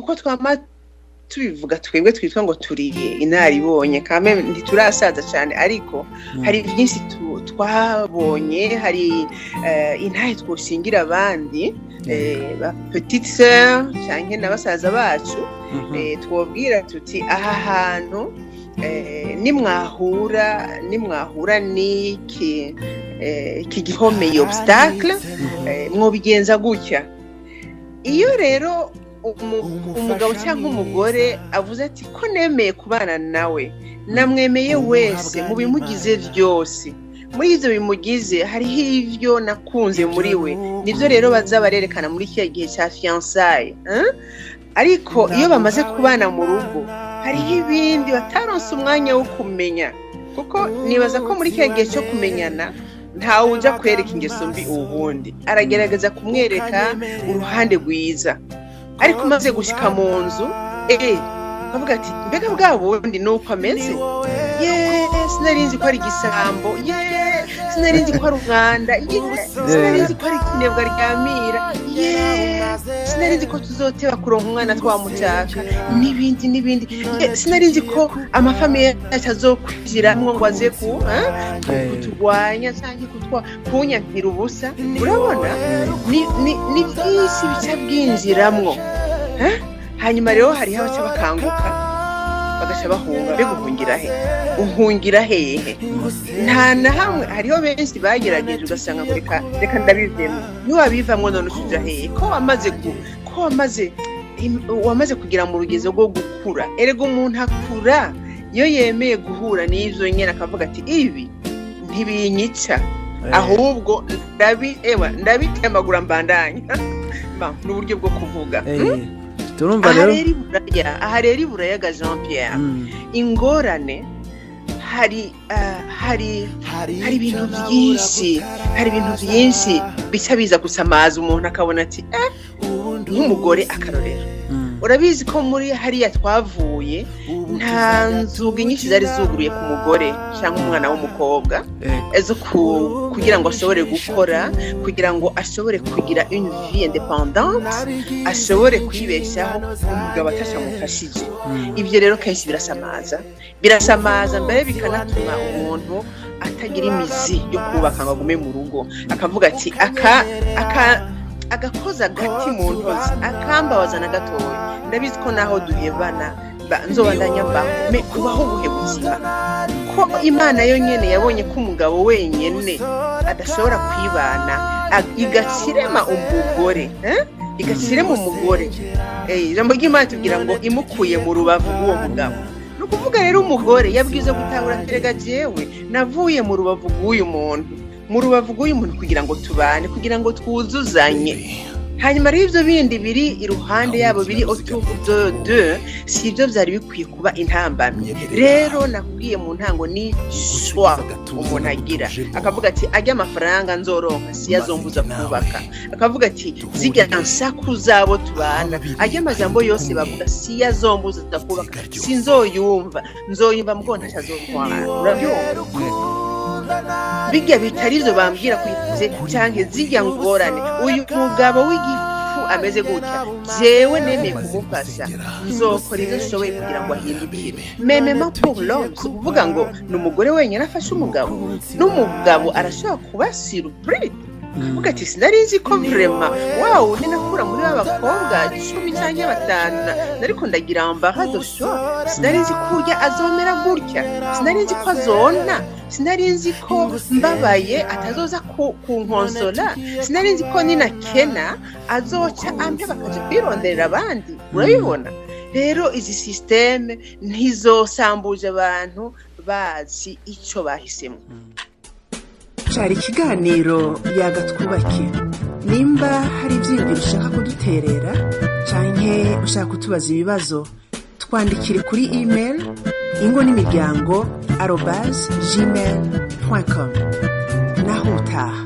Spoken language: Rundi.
nkuko twama tubivuga twebwe twitwa ngo turiye inaribonye kame ntiturasaza cyane ariko hari byinshi twabonye hari intahe twoshingira abandi ba petite sœur cyangwa n'abasaza bacu twobwira tuti aha hantu nimwahura n'iki gihomeye obstacle mwobigenza gutya. Iyo rero umugabo cyangwa umugore avuze ati ko nemeye kubana nawe namwemeye wese mu bimugize byose, muri ibyo bimugize hariho ivyo nakunze muri we, nivyo rero baza barerekana muri kiya gihe cya fiançailles. Ariko iyo bamaze kubana mu rugo hariho ibindi bataronse umwanya wo kumenya, kuko nibaza ko muri kiya gihe cyo kumenyana ntawe uja kwereka ingeso mbi ubundi, aragerageza kumwereka uruhande rwiza. Ariko maze gushika mu nzu bavuga ati mbega bwa bundi nuko ameze, sinarinzi ko ari igisambo, sinarinzi ko ari umwanda, sinarinzi ko ari ikinebwa ryamira, sinarinzi ko tuzoteba kuronka umwana twamushaka n'ibindi, sinarinzi ko amafamiye yacu azokwigiramwo ngo aze kuturwanya cyangwa kunyankira ubusa. Urabona ni byinshi bica bwinjiramwo. Hanyuma rero hariho abaca bakanguka bagaca bahunga, mbega uhungira hehe? Nta na hamwe. Hariho benshi bagerageje ugasanga ngo reka ndabivemo. Niwabivamwo none usuja hehe? Ko wamaze kugira mu rugezo rwo gukura. Erega umuntu akura iyo yemeye guhura n'ivyo nyene akavuga ati ibi ntibinyica, ahubwo ndabitemagura mbandanya. N'uburyo bwo kuvuga. Turumva rero aha rero iburaya ga Jean Pierre, ingorane hari ibintu byinshi bica biza gusamaza umuntu akabona ati nk'umugore akarorero. Urabizi ko muri hariya twavuye nta nzugi nyinshi zari zuguruye ku mugore cyangwa umwana w'umukobwa ezo kugira ngo ashobore gukora, kugira ngo ashobore kugira une vie indépendante, ashobore kwibeshaho umugabo atashamufashije. Ibyo rero kenshi birasamaza mbere bikanatuma umuntu atagira imizi yo kubaka ngo agume mu rugo, akavuga ati agakoza gati mu ntozi akambabaza na gatoya. Ndabizi ko naho duhebana nzobandanya mbaho kubaho ubuhe buzima, ko Imana yo nyene yabonye ko umugabo wenyene adashobora kwibana, igakirema umugore igakirema umugore. Ijambo ry'Imana tugira ngo imukuye mu rubavu rw'uwo mugabo. Nukuvuga rero umugore yabwize gutahura terega jewe navuye mu rubavu rw'uyu muntu kugira ngo tubane, kugira ngo twuzuzanye. Hanyuma rero ibyo bindi biri iruhande yabo biri autour de si ibyo byari bikwiye kuba intambamye. Rero nakubwiye mu ntango ni choix umuntu agira, akavuga ati ajya amafaranga nzoronka si yazombuza kubaka, akavuga ati zijya nsaku zabo tubana, ajya amajambo yose bavuga si yazombuza kubaka, sinzoyumva mugo ntazorwara. Urabyumva? Bijya bitari byo bambwira kwize cyangwa zijya ngorane. Uyu mugabo w'igifu ameze gutya, jewe nemeye kumufasha, nzokora ibyo nshoboye kugira ngo ahindukire. Memema pour l'homme, kuvuga ngo n'umugore wenyine afashe umugabo, n'umugabo arashobora kuba surprise. Uvuga ati sinarinzi ko vraiment wow ninakura muri abakobwa 10 cyangwa 5 nariko ndagira embarras de choix. Sinarinzi kurya azomera gutya, sinarinzi ko azona, sinarinzi ko mbabaye atazoza kunkonsola, sinarinzi ko nina kena azoca ampe bakaje kwirondera abandi. Urabibona rero izi systeme ntizosambuje abantu bazi ico bahisemo. Cyari ikiganiro yagatwubake. Nimba hari ibyiyumviro ushaka kuduterera canke ushaka kutubaza ibibazo, twandikire kuri email ingo-n'imiryango@gmail.com. Naho utaha.